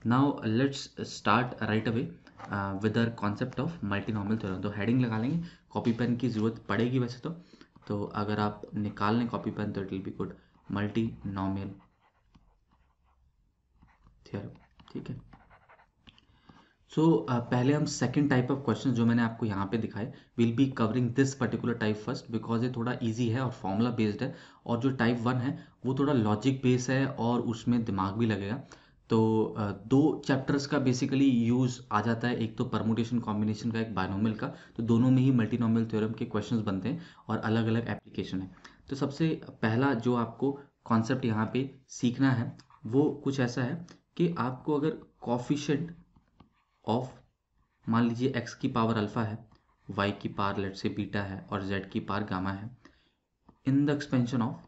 Now let's start right away with our concept of multinomial theorem. तो heading लगा लेंगे, copy pen की ज़रूरत पड़ेगी वैसे तो अगर आप निकाल लें कॉपी पेन तो it will be good. Multinomial theorem, ठीक है। सो पहले हम सेकंड टाइप ऑफ क्वेश्चन जो मैंने आपको यहाँ पे दिखाए, will be covering this particular type first because ये थोड़ा इजी है और फॉर्मूला बेस्ड है, और जो टाइप वन है वो थोड़ा लॉजिक बेस है और उसमें दिमाग भी लगेगा। तो दो चैप्टर्स का बेसिकली यूज आ जाता है, एक तो परमुटेशन कॉम्बिनेशन का, एक बायनोमियल का। तो दोनों में ही मल्टीनोमियल थ्योरम के क्वेश्चंस बनते हैं और अलग अलग एप्लीकेशन है। तो सबसे पहला जो आपको कॉन्सेप्ट यहाँ पे सीखना है वो कुछ ऐसा है कि आपको अगर कॉफिशिएंट ऑफ, मान लीजिए x की पावर अल्फा है, y की पावर लेट से बीटा है और z की पावर गामा है, in the expansion of,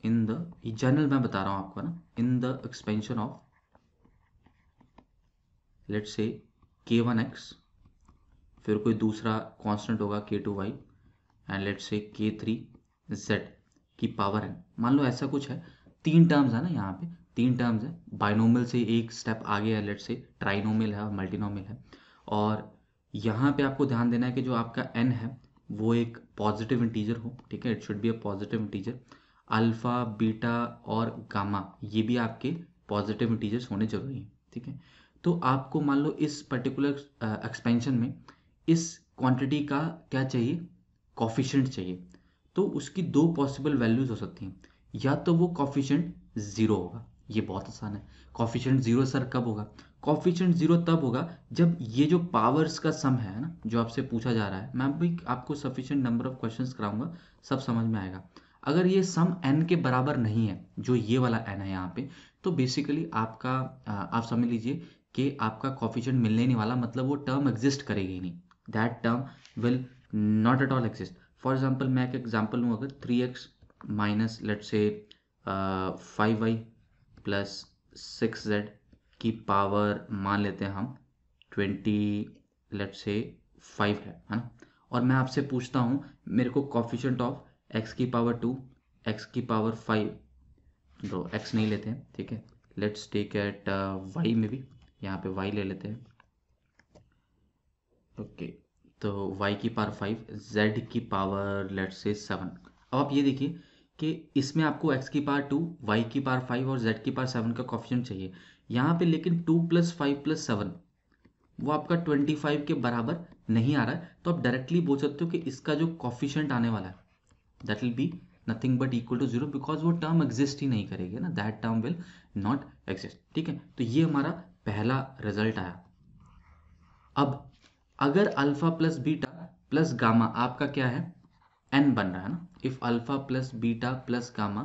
in the, general मैं बता रहा हूं आपको ना, in the expansion of let's say k1x, फिर कोई दूसरा कांस्टेंट होगा k2y एंड लेट से k3z की पावर n, मान लो ऐसा कुछ है। तीन टर्म्स है ना यहाँ पे, तीन टर्म्स है, बाइनोमियल से एक स्टेप आगे है, लेट से ट्राइनोमियल है और मल्टीनोमियल है। और यहाँ पे आपको ध्यान देना है कि जो आपका n है वो एक पॉजिटिव इंटीजर हो, ठीक है, it should be a positive integer. Alpha beta और गामा ये भी आपके पॉजिटिव इंटीजर्स होने जरूरी हैं, ठीक है। तो आपको मान लो इस पर्टिकुलर एक्सपेंशन में इस क्वांटिटी का क्या चाहिए, कॉफिशिएंट चाहिए। तो उसकी दो पॉसिबल वैल्यूज हो सकती हैं, या तो वो कॉफिशिएंट ज़ीरो होगा, ये बहुत आसान है। कॉफिशिएंट ज़ीरो सर कब होगा, कॉफिशिएंट ज़ीरो तब होगा जब ये जो पावर्स का सम है ना जो आपसे पूछा जा रहा है, मैं भी आपको सफिशिएंट नंबर ऑफ क्वेश्चंस कराऊंगा, सब समझ में आएगा। अगर ये सम n के बराबर नहीं है, जो ये वाला n है यहाँ पे, तो बेसिकली आपका आप समझ लीजिए कि आपका कॉफिशिएंट मिलने नहीं वाला, मतलब वो टर्म एग्जिस्ट करेगी ही नहीं, that term will not at all exist. For example मैं एक एग्जाम्पल लूँ, अगर 3x माइनस लेट से 5y प्लस 6z की पावर मान लेते हैं हम 20 लेट से 5 है ना, और मैं आपसे पूछता हूँ मेरे को कॉफिशिएंट ऑफ x की पावर 2, x की पावर 5, तो x नहीं लेते हैं, ठीक है, लेट्स टेक एट y में भी, यहाँ पे y ले लेते हैं, ओके। तो y की पावर 5, z की पावर लेट्स से 7। अब आप ये देखिए कि इसमें आपको x की पावर 2, y की पावर 5 और z की पावर 7 का कॉफिशिएंट चाहिए यहाँ पे, लेकिन 2 प्लस 5 प्लस 7 वो आपका 25 के बराबर नहीं आ रहा है। तो आप डायरेक्टली बोल सकते हो कि इसका जो कॉफिशिएंट आने वाला है that will be nothing but equal to zero, because वो टर्म एग्जिस्ट ही नहीं करेगी ना, that term will not exist, ठीक है। तो ये हमारा पहला रिजल्ट आया। अब अगर alpha plus beta plus gamma आपका क्या है, एन बन रहा है ना, if alpha plus beta plus gamma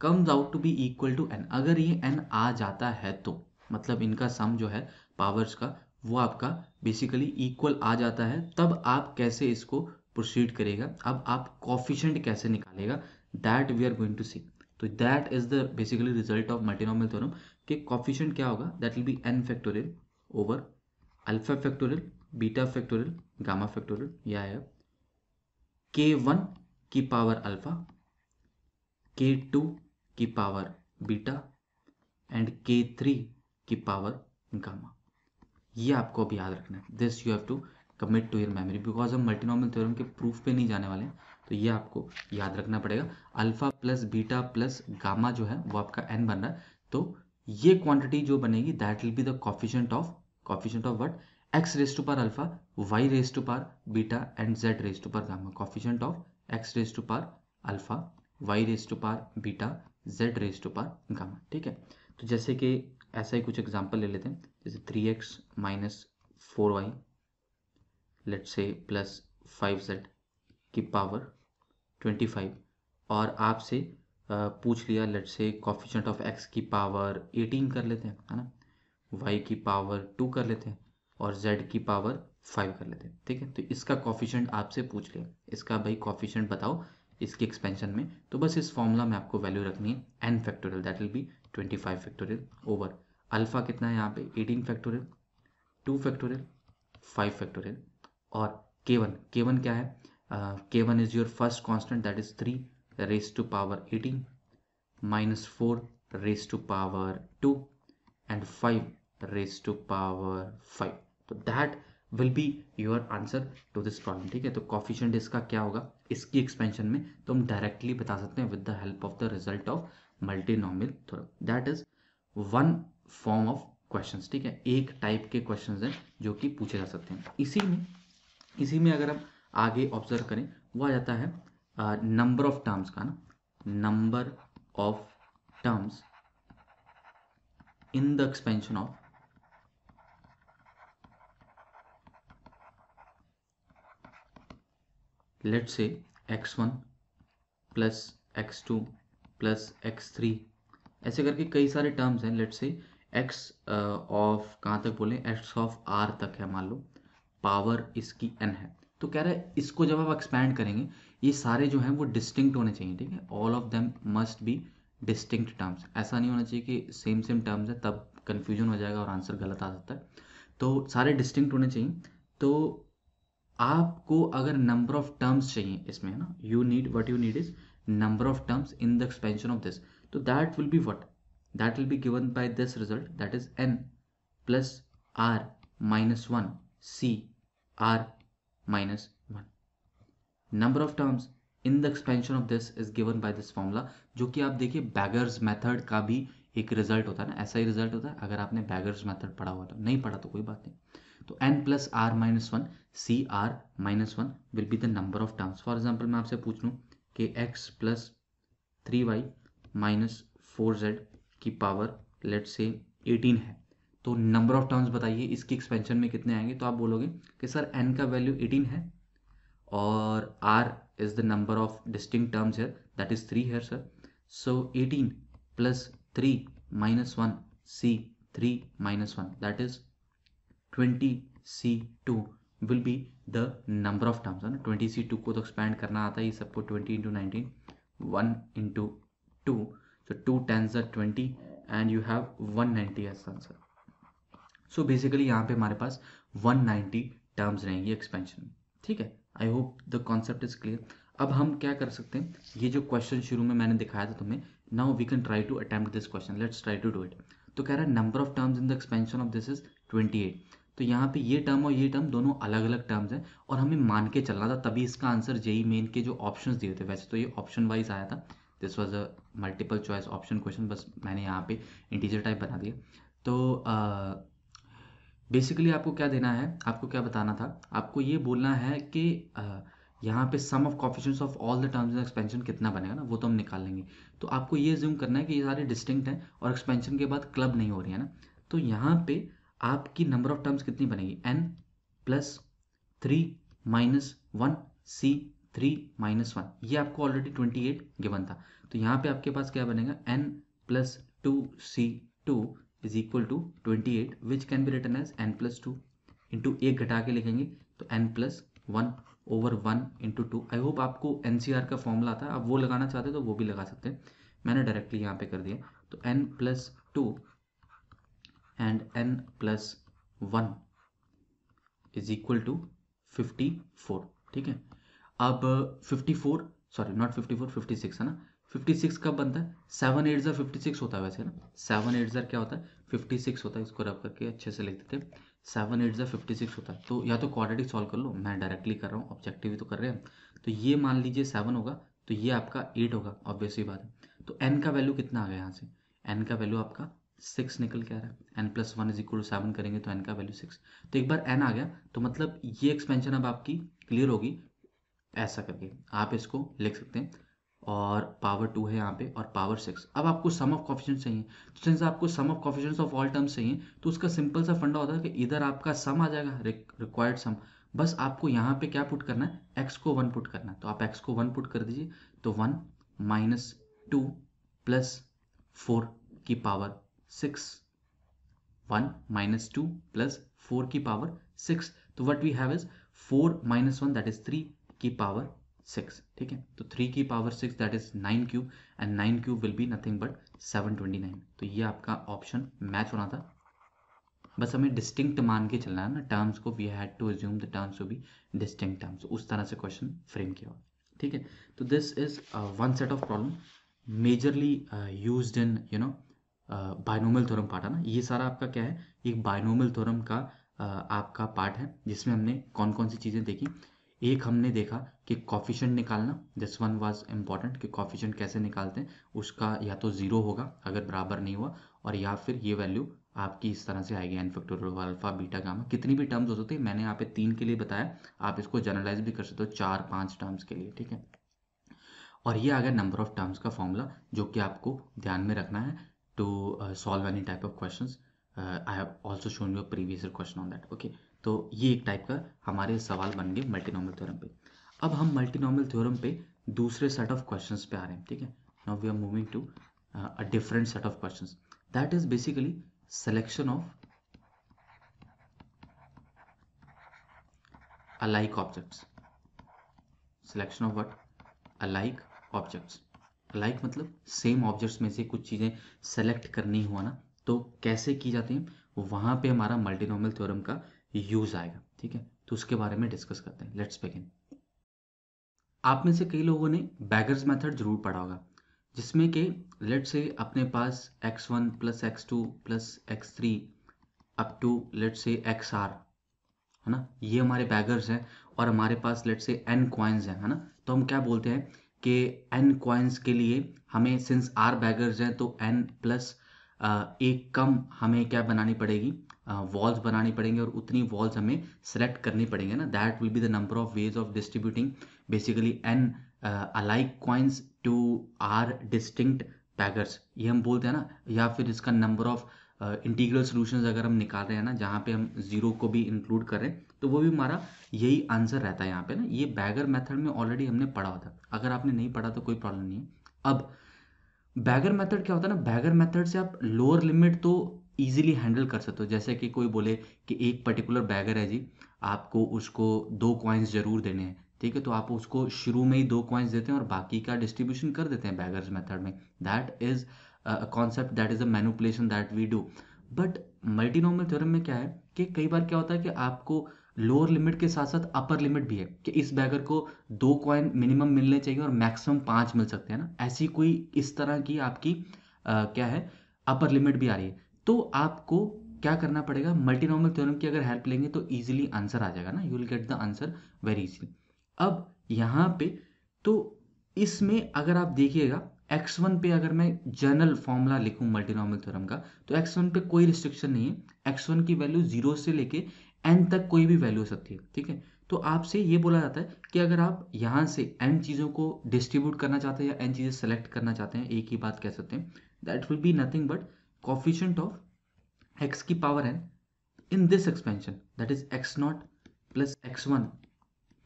comes out to be equal to n, अगर ये एन आ जाता है तो मतलब इनका सम जो है पावर्स का वो आपका बेसिकली इक्वल आ जाता है, तब आप कैसे इसको प्रोसीड करेगा, अब आप कॉफिशिएंट कैसे निकालेगा, that we are going to see. तो that is the basically result of multinomial theorem कि कॉफिशिएंट क्या होगा, that will be n factorial over alpha factorial beta factorial gamma factorial, यह है k1 की पावर अल्फा, k2 की power beta and k3 की power gamma. ये आपको अब याद रखना है, this you have to commit to your memory, because हम मल्टीनोमियल थ्योरम के प्रूफ पे नहीं जाने वाले हैं। तो ये आपको याद रखना पड़ेगा, alpha plus beta plus gamma जो है वो आपका n बन रहा है। तो ये क्वांटिटी जो बनेगी that will be the coefficient of what, x raise to power alpha, y raise to power beta and z raise to power gamma, coefficient of x raise to power alpha, y raise to power beta, z raise to power gamma, ठीक है। तो जैसे कि ऐसा ही कुछ example ले लेते हैं, जैसे 3x माइनस 4y लेट से प्लस 5z की पावर 25, और आपसे पूछ लिया लेट से कॉफिशिएंट ऑफ x की पावर 18 कर लेते हैं, है ना, y की पावर 2 कर लेते हैं और z की पावर 5 कर लेते हैं, ठीक है। तो इसका कॉफिशिएंट आपसे पूछ लिया, इसका भाई कॉफिशिएंट बताओ इसके एक्सपेंशन में, तो बस इस फॉर्मूला में आपको वैल्यू रखनी है n factorial, that will B 25 factorial over alpha कितना है यहाँ पे 18 फैक्टोरियल, 2 फैक्टोरियल, 5 फैक्टोरियल, और k1 क्या है, k1 is your first constant that is 3 raise to power 18 minus 4 raise to power 2 and 5 raise to power 5। तो that will be your answer to this problem. ठीक है, तो कॉफिशिएंट इसका क्या होगा इसकी एक्सपेंशन में, तो हम डायरेक्टली बता सकते हैं with the help of the result of multinomial theorem. That is one form of questions. ठीक है, एक टाइप के क्वेश्चंस हैं जो कि पूछे जा सकते हैं। इसी में अगर हम आगे ऑब्जर्व करें, वो आ जाता है नंबर ऑफ टर्म्स का ना, number of terms in the expansion of let's say x1 plus x2 प्लस x3, ऐसे करके कई सारे टर्म्स हैं। लेट्स से x ऑफ कहाँ तक बोले, x ऑफ r तक है मान लो, पावर इसकी n है। तो कह रहा है इसको जब आप एक्सपैंड करेंगे, ये सारे जो हैं वो डिस्टिंक्ट होने चाहिए। ठीक है, all of them must be distinct terms. ऐसा नहीं होना चाहिए कि सेम सेम टर्म्स है, तब कन्फ्यूजन हो जाएगा और आंसर गलत आ सकता है। तो सारे डिस्टिंक्ट होने चाहिए। तो आपको अगर नंबर ऑफ टर्म्स चाहिए इसमें, है ना, you need is number of terms in the expansion of this. तो that will be what, that will be given by this result, that is n plus r minus 1 c r minus 1। Number of terms in the expansion of this is given by this formula, जो कि आप देखिए beggars method का भी एक result होता है ना, ऐसा ही रिजल्ट होता है। अगर आपने बैगर्स मेथड पढ़ा हुआ, तो नहीं पढ़ा तो कोई बात नहीं। तो n plus r minus one C r minus one will be the number of terms. For example मैं आपसे पूछ लूँ कि x plus 3y minus 4z की पावर लेट से 18 है, तो नंबर ऑफ टर्म्स बताइए इसकी एक्सपेंशन में कितने आएंगे। तो आप बोलोगे कि सर n का वैल्यू 18 है और r is the number of distinct terms here, that is 3 here sir. So 18 plus 3 minus 1 c 3 minus 1, that is 20 c2 will be the number of terms है ना। 20 c2 को तो एक्सपैंड करना आता है ये सबको, 20 into 19 1 into 2, so 2 10s are 20 and you have 190 as answer। So basically यहाँ पे हमारे पास 190 टर्म्स रहेंगी एक्सपेंशन में। ठीक है, I hope the concept is clear. अब हम क्या कर सकते हैं, ये जो क्वेश्चन शुरू में मैंने दिखाया था तुम्हें, now we can try to attempt this question, let's try to do it. तो कह रहा है number of terms in the expansion of this is 28। तो यहाँ पे ये टर्म और ये टर्म दोनों अलग अलग टर्म्स हैं और हमें मान के चलना था, तभी इसका आंसर जेई मेन के जो ऑप्शंस दिए थे, वैसे तो ये ऑप्शन वाइज आया था, this was a multiple choice option question, बस मैंने यहाँ पे इंटीजर टाइप बना दिया। तो बेसिकली आपको क्या देना है, आपको क्या बताना था, आपको ये बोलना है कि यहाँ पे sum of coefficients of all the terms in expansion कितना बनेगा ना, वो तो हम निकाल लेंगे। तो आपको ये ज्यूम करना है कि ये सारे डिस्टिंक्ट हैं और एक्सपेंशन के बाद क्लब नहीं हो रही है ना। तो यहाँ पे आपकी नंबर ऑफ टर्म्स कितनी बनेगी, n plus 3 minus 1 c 3 minus 1, ये आपको ऑलरेडी 28 गिवन था। तो यहाँ पे आपके पास क्या बनेगा, n plus 2c2 is equal to 28 which can be written as n plus 2 into एक घटा के लिखेंगे तो n plus 1 over 1 into 2। I hope आपको एनसीआर का फॉर्मूला आता है, आप वो लगाना चाहते हैं तो वो भी लगा सकते हैं, मैंने डायरेक्टली यहाँ पे कर दिया। तो n plus 2 and n plus 1 is equal to 54। ठीक है, अब 54, सॉरी नॉट 54, 56 है ना। 56 कब बनता है, 7 8 56 होता है वैसे ना, 7 8 क्या होता है 56 होता है। इसको रब करके अच्छे से लिख देते हैं, 7 8 56 होता है। तो या तो क्वाड्रेटिक सॉल्व कर लो, मैं डायरेक्टली कर रहा हूँ, ऑब्जेक्टिव ही तो कर रहे हैं। तो ये मान लीजिए 7 होगा, तो ये आपका 8 होगा, ऑब्वियसली बात है। तो n का वैल्यू कितना आ गया यहाँ से, n का वैल्यू आपका 6 निकल के आ रहा है। n plus 1 is equal to 7 करेंगे तो n का वैल्यू 6। तो एक बार n आ गया तो मतलब ये एक्सपेंशन अब आपकी क्लियर होगी, ऐसा करके आप इसको लिख सकते हैं। और पावर 2 है यहाँ पे और पावर 6। अब आपको सम ऑफ कॉफिशिएंट्स चाहिए, तो सिंस आपको sum of coefficients of all terms चाहिए, तो उसका सिंपल सा फंडा होता है कि इधर आपका सम आ जाएगा, रिक्वायर्ड सम। बस आपको यहाँ पे क्या पुट करना है, x को 1 पुट करना है। तो आप x को 1 पुट कर दीजिए, तो 1 माइनस 2 प्लस 4 की पावर 6, 1 माइनस 2 प्लस 4 की पावर 6। तो what we have is 4 minus 1 that is 3 की पावर 6। ठीक है, तो 3 की power 6 that is 9 cube and 9 cube will be nothing but 729। तो ये आपका ऑप्शन मैच होना था। बस हमें डिस्टिंक्ट मान के चलना है ना टर्म्स को, we had to assume the terms to be distinct terms, उस तरह से क्वेश्चन फ्रेम किया हुआ। ठीक है, तो this is one set of problem majorly used in binomial theorem part है ना, ये सारा आपका क्या है, एक बायनोमियल थ्योरम का आपका पार्ट है, जिसमें हमने कौन कौन सी चीज़ें देखी। एक हमने देखा कि कॉफिशेंट निकालना, दिस वन वाज इम्पॉर्टेंट, कि कॉफिशेंट कैसे निकालते हैं, उसका या तो ज़ीरो होगा अगर बराबर नहीं हुआ, और या फिर ये वैल्यू आपकी इस तरह से आएगी, n factorial alpha beta gamma, कितनी भी टर्म्स हो सकती है, मैंने यहाँ पे 3 के लिए बताया, आप इसको जनरलाइज भी कर सकते हो 4-5 टर्म्स के लिए, ठीक है। और ये आ गया नंबर ऑफ टर्म्स का फॉर्मूला, जो कि आपको ध्यान में रखना है to solve any type of questions. I have also shown you previous question on that, okay. तो ये एक टाइप का हमारे सवाल बन गए मल्टीनॉमियल थ्योरम पे। अब हम मल्टीनॉमियल थ्योरम पे दूसरे सेट ऑफ क्वेश्चंस पे आ रहे हैं, ठीक है। Now we are moving to a different set of questions, that is basically selection of alike objects, selection of what, alike objects. Alike मतलब सेम ऑब्जेक्ट्स में से कुछ चीज़ें सेलेक्ट करनी हुआ ना, तो कैसे की जाती हैं, वहाँ पे हमारा मल्टीनॉमियल थ्योरम का यूज आएगा, ठीक है। तो उसके बारे में डिस्कस करते हैं, लेट्स बिगिन। आप में से कई लोगों ने बैगर्स मेथड जरूर पढ़ा होगा, जिसमें कि लेट्स से अपने पास x1 प्लस x2 प्लस x3 up to let's say xr, है ना, ये हमारे बैगर्स हैं, और हमारे पास लेट से n कॉइन्स हैं, है ना। तो हम क्या बोलते हैं कि n कॉइन्स के लिए हमें सिंस r बैगर्स हैं तो n प्लस एक कम हमें क्या बनानी पड़ेगी, वॉल्स बनानी पड़ेंगी, और उतनी वॉल्स हमें सेलेक्ट करनी पड़ेंगे ना, that will be the number of ways of distributing basically n alike coins to r distinct beggars, ये हम बोलते हैं ना। या फिर इसका नंबर ऑफ इंटीग्रल सॉल्यूशंस अगर हम निकाल रहे हैं ना, जहाँ पे हम जीरो को भी इंक्लूड कर रहे हैं, तो वो भी हमारा यही आंसर रहता है यहाँ पे ना। ये बैगर मेथड में ऑलरेडी हमने पढ़ा होता है, अगर आपने नहीं पढ़ा तो कोई प्रॉब्लम नहीं है। अब बैगर मेथड क्या होता है ना, बैगर मेथड से आप लोअर लिमिट तो इजीली हैंडल कर सकते हो, जैसे कि कोई बोले कि एक पर्टिकुलर बैगर है जी, आपको उसको 2 कॉइन्स जरूर देने हैं, ठीक है, तो आप उसको शुरू में ही 2 कॉइन्स देते हैं और बाकी का डिस्ट्रीब्यूशन कर देते हैं बैगर्स मेथड में। That is concept, that is a manipulation that we do. But multinomial theorem में क्या है कि कई बार क्या होता है कि आपको लोअर लिमिट के साथ साथ अपर लिमिट भी है, कि इस बैगर को 2 कॉइन मिनिमम मिलने चाहिए और मैक्सिमम 5 मिल सकते हैं ना, ऐसी कोई इस तरह की आपकी क्या है, अपर लिमिट भी आ रही है। तो आपको क्या करना पड़ेगा, मल्टीनॉमियल थ्योरम की अगर हेल्प लेंगे तो इजीली आंसर आ जाएगा ना, you will get the answer very easily. अब यहाँ पे तो इसमें अगर आप देखिएगा, x1 पे अगर मैं जनरल फॉर्मूला लिखूं मल्टीनॉमियल थ्योरम का, तो x1 पे कोई रिस्ट्रिक्शन नहीं है, x1 की वैल्यू 0 से लेके n तक कोई भी वैल्यू हो सकती है, ठीक है। तो आपसे ये बोला जाता है कि अगर आप यहाँ से n चीज़ों को डिस्ट्रीब्यूट करना चाहते हैं या n चीज़ें सेलेक्ट करना चाहते हैं, एक ही बात कह सकते हैं, that will be nothing but coefficient of x की power n in this expansion, that is x0 plus x1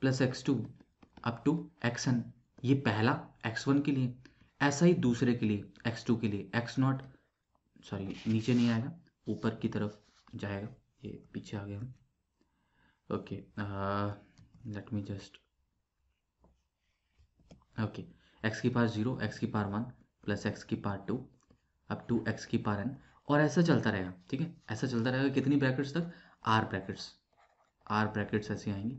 plus x2 up to xn। ये पहला x1 के लिए, ऐसा ही दूसरे के लिए x2 के लिए x0, सॉरी नीचे नहीं आएगा, ऊपर की तरफ जाएगा, ये पीछे आ गया हम, okay. Let me just, okay, x की पावर 0, x की पावर 1 प्लस x की पावर 2 अप टू x की पावर n, और ऐसा चलता रहेगा, ठीक है, ऐसा चलता रहेगा कितनी ब्रैकेट्स तक, r ब्रैकेट्स ऐसे आएंगी,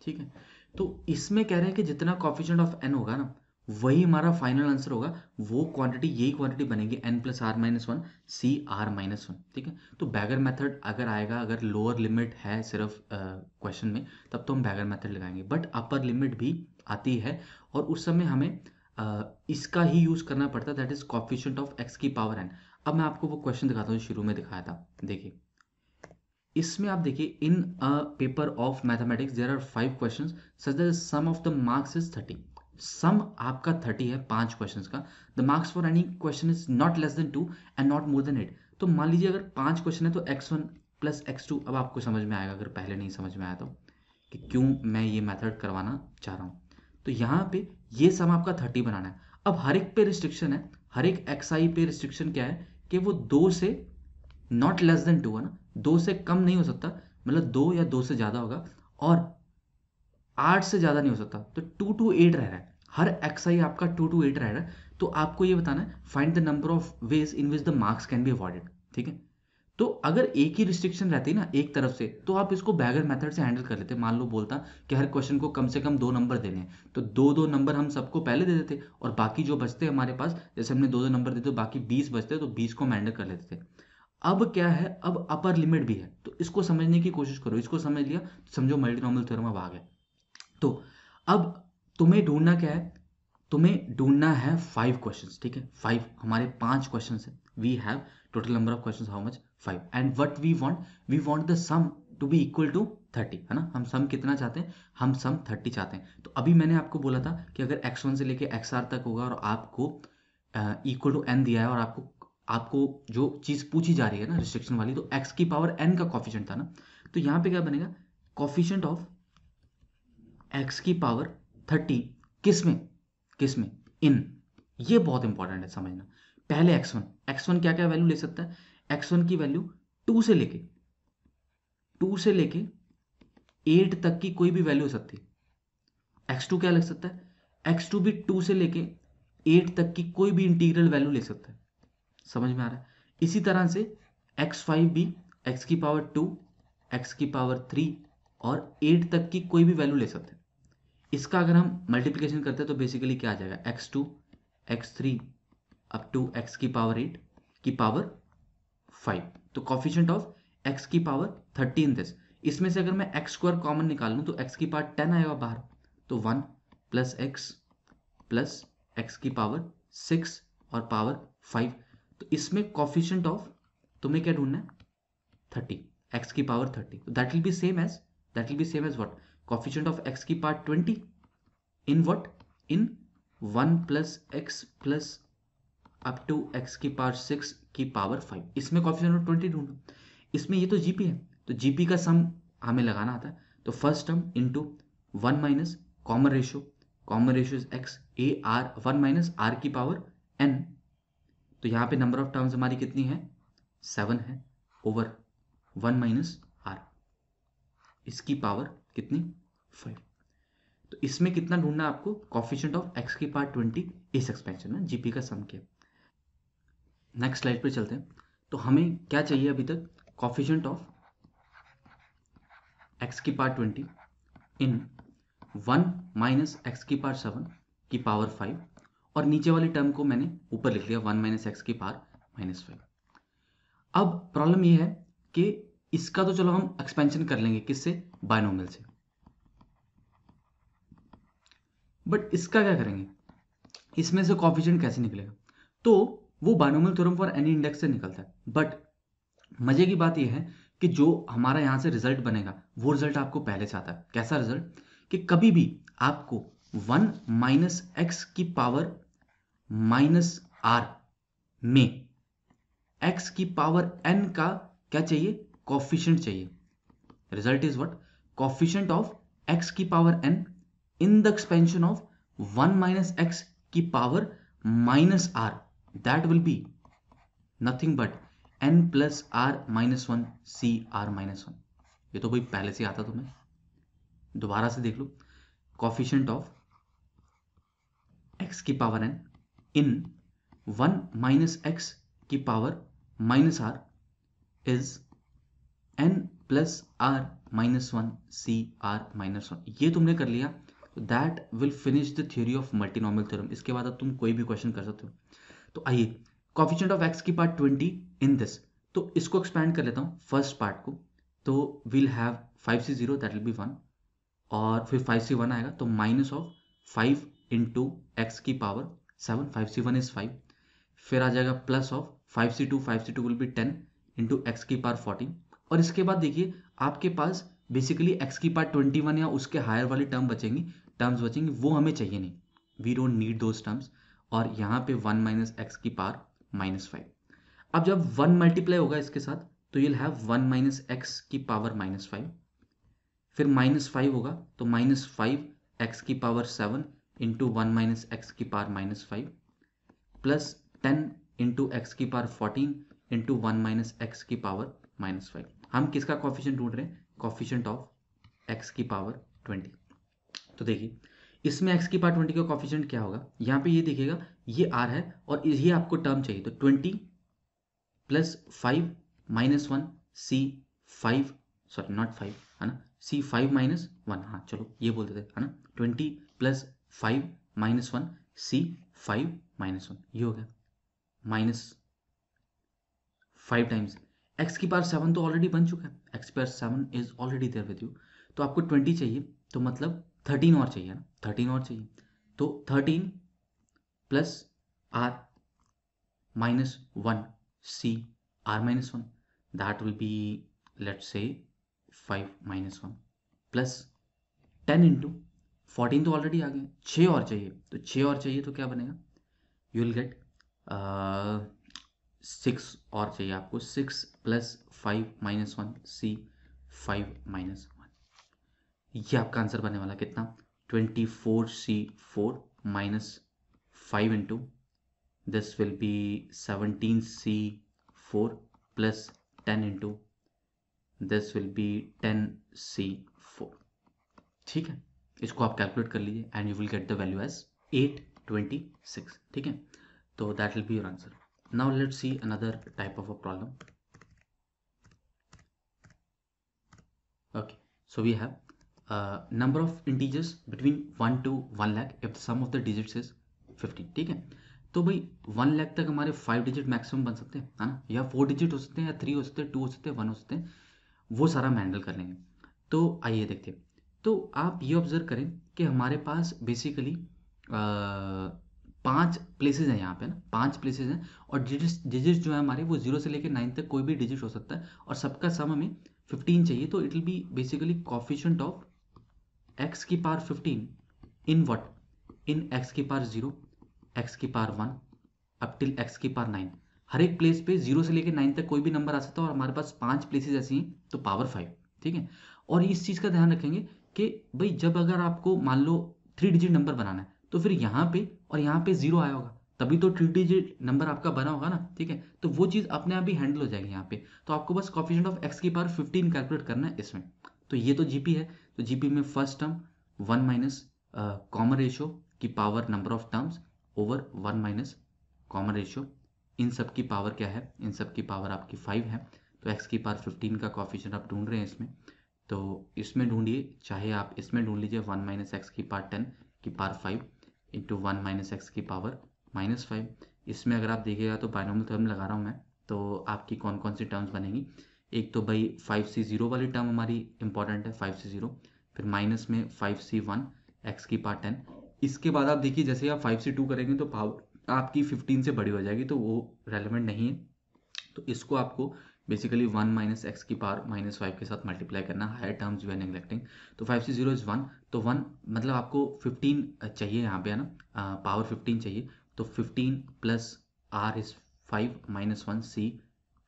ठीक है। तो इसमें कह रहे हैं कि जितना कॉफिशिएंट ऑफ n होगा ना, वही हमारा फाइनल आंसर होगा, वो क्वांटिटी, यही क्वांटिटी बनेगी n plus r minus one C r minus one, ठीक है। तो बैगर मेथड अगर आएगा, अगर लोअर लिमिट है सिर्फ क्वेश्चन में, तब तो हम बैगर मेथड लगाएंगे, बट अपर लिमिट भी आती है, और उस समय हमें इसका ही यूज करना पड़ता है, that is coefficient of x की पावर n। अब मैं आपको वो क्वेश्चन दिखाता हूँ, शुरू में दिखाया था, देखिए इसमें आप देखिए, in a paper of mathematics there are 5 questions such that sum of the marks is 30, sum आपका 30 है 5 क्वेश्चंस का, the marks for any question is not less than 2 and not more than 8। तो मान लीजिए अगर 5 क्वेश्चन है तो x1 plus x2, अब आपको समझ में आएगा अगर पहले नहीं समझ में आया तो, कि क्यों मैं ये मेथड करवाना चाह रहा हूँ। तो यहाँ पे ये सम आपका 30 बनाना है। अब हर एक पे रिस्ट्रिक्शन है, हर एक xi पे रिस्ट्रिक्शन क्या है कि वो 2 से नॉट लेस देन 2 है ना, 2 से कम नहीं हो सकता, मतलब 2 या 2 से ज़्यादा होगा, और 8 से ज़्यादा नहीं हो सकता, तो 2 to 8 रह रहा है, हर xi आपका 2 to 8 रह रहा है। तो आपको ये बताना है, find the number of ways in which the marks can be avoided, ठीक है। तो अगर एक ही रिस्ट्रिक्शन रहती ना एक तरफ से, तो आप इसको बैगर मेथड से हैंडल कर लेते। मान लो बोलता कि हर क्वेश्चन को कम से कम 2 नंबर देने हैं, तो 2-2 नंबर हम सबको पहले दे देते, और बाकी जो बचते हैं हमारे पास, जैसे हमने 2-2 नंबर देते, तो बाकी 20 बचते, तो 20 को हम हैंडल कर लेते थे। अब क्या है, अब अपर लिमिट भी है, तो इसको समझने की कोशिश करो। इसको समझ लिया तो समझो मल्टीनॉमियल थ्योरम अब आ गया। तो अब तुम्हें ढूंढना क्या है, तुम्हें ढूंढना है 5 क्वेश्चंस, ठीक है। 5 हमारे 5 क्वेश्चंस है। We have total number of questions how much 5, and what we want the sum to be equal to 30, है ना। हम सम कितना चाहते हैं, हम सम 30 चाहते हैं। तो अभी मैंने आपको बोला था कि अगर x1 से लेके xr तक होगा और आपको इक्वल टू n दिया है, और आपको आपको जो चीज पूछी जा रही है ना रिस्ट्रिक्शन वाली, तो x की पावर n का कॉफिशिएंट था ना, तो यहाँ पे क्या बनेगा, कॉफिशिएंट ऑफ x की पावर 30 किस में इन, ये बहुत इंपॉर्टेंट है समझना। पहले x1 क्या क्या वैल्यू ले सकता है, x1 की वैल्यू 2 से लेके 8 तक की कोई भी वैल्यू हो सकती है। x2 क्या लग सकता है, x2 भी 2 से लेके 8 तक की कोई भी इंटीग्रल वैल्यू ले सकता है। समझ में आ रहा है। इसी तरह से x5 भी x की पावर 2, x की पावर 3 और 8 तक की कोई भी वैल्यू ले सकते हैं। इसका अगर हम मल्टीप्लिकेशन करते हैं तो बेसिकली क्या आ जाएगा, x2 x3 up to x की पावर 8 की पावर 5। तो कॉफिशिएंट ऑफ x की पावर 13 दिस, इसमें से अगर मैं x स्क्वायर कॉमन निकाल लूं तो x की पावर 10 आएगा बाहर, तो 1 प्लस x की पावर 6 और पावर 5। तो इसमें कॉफिशिएंट ऑफ तुम्हें क्या ढूंढना है, 30, x की power 30। That will be same as what, coefficient of x की power 20 in what, in 1 plus x plus up to x की पावर 6 की पावर 5। इसमें coefficient of 20 ढूंढो। इसमें ये तो जीपी है, तो जीपी का सम हमें लगाना आता है। तो first term into 1 minus common ratio is x, a r 1 minus r की पावर n। तो यहाँ पे नंबर ऑफ टर्म्स हमारी कितनी है, 7 है, ओवर 1 माइनस आर, इसकी पावर कितनी, 5। तो इसमें कितना ढूंढना है आपको, कॉफिशिएंट ऑफ x की पावर 20, इस एक्सपेंशन में जीपी का सम किया। नेक्स्ट स्लाइड पे चलते हैं। तो हमें क्या चाहिए अभी तक, कॉफिशिएंट ऑफ x की पावर 20 इन 1 माइनस एक्स की पावर 7 की पावर 5, और नीचे वाली टर्म को मैंने ऊपर लिख लिया 1 माइनस एक्स की पावर -5। अब प्रॉब्लम ये है कि इसका तो चलो हम एक्सपेंशन कर लेंगे, किससे, बायनोमियल से, बट इसका क्या करेंगे, इसमें से कॉफिशिएंट कैसे निकलेगा। तो वो binomial theorem for any index से निकलता है, बट मजे की बात यह है कि जो हमारा यहां से रिजल्ट बनेगा वो रिजल्ट आपको पहले से आता है। कैसा रिजल्ट, कि कभी भी आपको 1 माइनस एक्स की पावर माइनस आर में x की पावर n का क्या चाहिए, कॉफिशिएंट चाहिए। Result is what, coefficient of x की power n in the expansion of 1 minus x की power minus r, that will be nothing but n plus r minus 1 C r minus 1। ये तो भाई पहले से आता तुम्हें, दोबारा से देख लो। कॉफिशिएंट ऑफ x की power n in 1 minus x की power minus r is n plus r minus 1 C r minus 1। ये तुमने कर लिया, that will finish the theory of multinomial theorem. इसके बाद अब तुम कोई भी क्वेश्चन कर सकते हो। तो आइए, कॉफिशिएंट ऑफ x की पावर 20 इन दिस, तो इसको एक्सपैंड कर लेता हूँ फर्स्ट पार्ट को। तो will have 5c0 that will B 1, और फिर 5c1 आएगा, तो माइनस ऑफ 5 इंटू एक्स की पावर 7, 5c1 इज 5, फिर आ जाएगा plus of 5c2 will be 10 into x की पावर 14। और इसके बाद देखिए आपके पास बेसिकली एक्स की पावर 21 या उसके हायर वाली टर्म्स बचेंगी, वो हमें चाहिए नहीं, we don't need those terms. और यहाँ पे 1 माइनस एक्स की पावर -5। अब जब 1 मल्टीप्लाई होगा इसके साथ, तो यूल हैव 1 माइनस एक्स की पावर -5, फिर -5 होगा तो -5 एक्स की पावर 7 इंटू 1 माइनस एक्स की पावर -5 प्लस 10 इंटू एक्स की पावर 14 इंटू 1 माइनस एक्स की पावर -5। हम किसका कॉफिशिएंट ढूंढ रहे हैं, कॉफिशिएंट ऑफ एक्स की पावर 20। तो देखिए इसमें एक्स की पावर 20 का कॉफिशिएंट क्या होगा, यहाँ पे ये देखिएगा ये आर है और ये आपको टर्म चाहिए, तो 20 प्लस 5 -1 C5, सॉरी नॉट 5 है ना, C5 - 1, हाँ चलो ये बोलते थे है ना, 20 + 5 - 1 C5 - 1, ये हो गया -5 टाइम्स x⁻7 तो ऑलरेडी बन चुका है, x⁻7 is already there with you. तो आपको 20 चाहिए, तो मतलब 13 और चाहिए ना, 13 और चाहिए। तो 13 + r -1 c r -1, that will be, let's say 5 - 1 plus 10 into 14 तो ऑलरेडी आ गया, 6 और चाहिए, तो 6 और चाहिए तो क्या बनेगा, यू विल गेट 6 और चाहिए आपको, 6 + 5 - 1 C5 - 1, ये आपका आंसर बनने वाला कितना, 24C4 -5 into this will be 17C4 plus 10 into this will be 10C4। ठीक है, इसको आप कैलकुलेट कर लीजिए and you will get the value as 826। ठीक है, तो that will be your answer. Now let's see another type of a problem. Okay, so we have number of integers between 1 to 1 lakh if the sum of the digits is 15। ठीक है, तो भाई 1 लाख तक हमारे 5 digit maximum बन सकते हैं है ना, या 4 डिजिट हो सकते हैं, या 3 हो सकते हैं, 2 हो सकते हैं, 1 हो सकते हैं, वो सारा हम हैंडल कर लेंगे। तो आइए देखते हैं। तो आप ये ऑब्जर्व करें कि हमारे पास बेसिकली 5 प्लेसेस हैं यहाँ पे ना, 5 प्लेसेस हैं, और डिजिट्स डिजिट्स जो है हमारे वो 0 से लेकर 9 तक कोई भी डिजिट हो सकता है, और सबका सम हमें 15 चाहिए। तो it will B basically coefficient of x⁻15 in what, in x⁻0, x⁻1 up till x⁻9। हर एक प्लेस पे 0 से लेकर 9 तक कोई भी नंबर आ सकता है, और हमारे पास 5 प्लेसेस ऐसी हैं, तो पावर 5। ठीक है, और इस चीज़ का ध्यान रखेंगे कि भाई जब अगर आपको मान लो 3 डिजिट नंबर बनाना है, तो फिर यहाँ पे और यहाँ पे 0 आया होगा, तभी तो 3 डिजिट नंबर आपका बना होगा ना। ठीक है, तो वो चीज़ अपने आप ही हैंडल हो जाएगी यहाँ पे। तो आपको बस कोफिशिएंट ऑफ x⁻15 कैलकुलेट करना है इसमें। तो ये तो जीपी है, तो जीपी में first term 1 minus common ratio की power number of terms over 1 minus common ratio, इन सब की पावर क्या है, इन सब की पावर आपकी 5 है। तो x⁻15 का कोफिशिएंट आप ढूंढ रहे हैं इसमें, तो इसमें ढूंढिए, चाहे आप इसमें ढूंढ लीजिए 1 माइनस x⁻10 की पावर 5 इंटू 1 माइनस एक्स की पावर -5। इसमें अगर आप देखिएगा तो बाइनोमियल थ्योरम लगा रहा हूँ मैं, तो आपकी कौन कौन सी टर्म्स बनेंगी। एक तो भाई 5C0 वाली टर्म हमारी इंपॉर्टेंट है, 5C0, फिर माइनस में 5C1 x⁻10। इसके बाद आप देखिए जैसे आप 5C2 करेंगे तो पावर आपकी 15 से बड़ी हो जाएगी, तो वो रेलिवेंट नहीं है। तो इसको आपको बेसिकली 1 माइनस एक्स की पावर -5 के साथ मल्टीप्लाई करना, higher terms you are neglecting. तो 5C0 इज 1, तो 1 मतलब आपको 15 चाहिए यहाँ पे है ना, पावर 15 चाहिए। तो 15 प्लस आर इज 5 -1 सी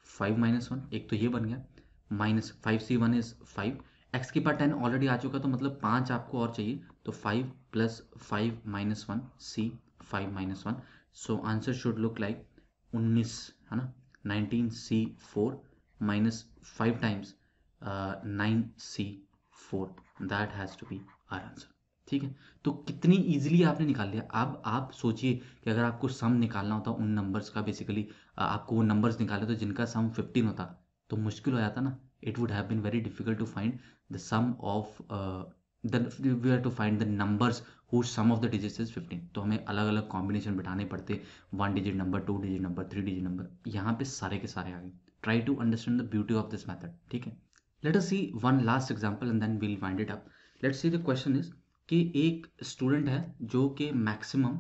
5 -1, एक तो ये बन गया, minus 5C1 is 5, x⁻10 already आ चुका, तो मतलब 5 आपको और चाहिए, तो 5 + 5 -1 C 5 -1। So answer should look like 19 है ना, 19C4 -5 times 9C4, that has to be our answer. ठीक है, तो कितनी इजीली आपने निकाल लिया। अब आप सोचिए कि अगर आपको सम निकालना होता उन नंबर्स का, बेसिकली आपको वो नंबर्स निकाले तो जिनका सम 15 होता, तो मुश्किल हो जाता ना। It would have been very difficult to find the sum of we are to find the numbers who sum of the digits is 15। तो हमें अलग अलग कॉम्बिनेशन बिठाने पड़ते, 1 digit number, 2 digit number, 3 digit number, यहाँ पे सारे के सारे आ गए। Try to understand the beauty of this method. ठीक है, let us see one last example and then we'll wind it up. Let's see the question is कि एक स्टूडेंट है जो कि मैक्सिमम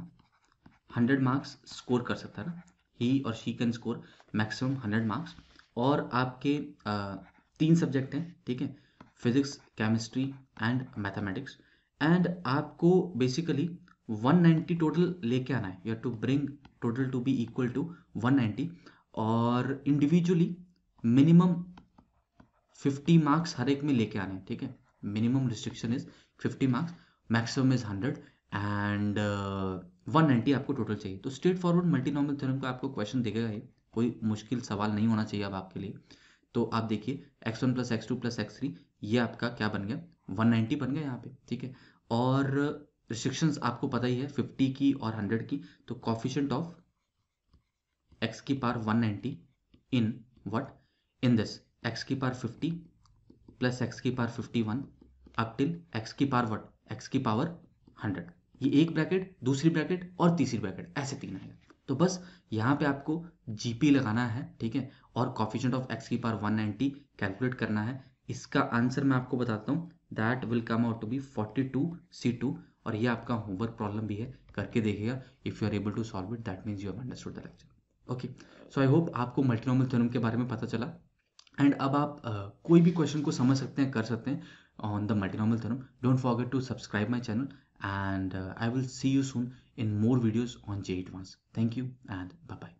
100 मार्क्स स्कोर कर सकता है ना, ही और she can score maximum 100 marks, और आपके 3 सब्जेक्ट हैं। ठीक है, physics, chemistry and mathematics, and आपको बेसिकली 190 टोटल लेके आना है, you have to bring total to be equal to 190, और इंडिविजुअली मिनिमम 50 मार्क्स हर एक में लेके आने हैं। ठीक है, minimum restriction is 50 marks, maximum is 100, and 190 आपको टोटल चाहिए। तो स्ट्रेट फॉरवर्ड मल्टीनॉमियल थ्योरम का आपको क्वेश्चन दिखेगा, ये कोई मुश्किल सवाल नहीं होना चाहिए अब आपके लिए। तो आप देखिए x1 + x2 + x3, ये आपका क्या बन गया, 190 बन गया यहाँ पे। ठीक है, और रिस्ट्रिक्शंस आपको पता ही है 50 की और 100 की। तो coefficient of x⁻190 in what, in this x की पावर 50 प्लस x की पावर 51 अप टिल x की पावर व्हाट, x की पावर 100। ये एक ब्रैकेट, दूसरी ब्रैकेट और तीसरी ब्रैकेट, ऐसे तीन आएगा। तो बस यहाँ पे आपको जीपी लगाना है, ठीक है, और कॉफिशिएंट ऑफ x की पावर 190 कैलकुलेट करना है। इसका आंसर मैं आपको बताता हूँ, that will come out to be 42C2। और ये आपका होमवर्क प्रॉब्लम भी है, करके देखिएगा। If you are able to solve it, that means you have understood the lecture. Okay, so I hope आपको मल्टीनोमियल थ्योरम के बारे में पता चला। एंड अब आप कोई भी क्वेश्चन को समझ सकते हैं, कर सकते हैं on the multinomial theorem. Don't forget to subscribe my channel and I will see you soon in more videos on JEE Advanced. Thank you and bye bye.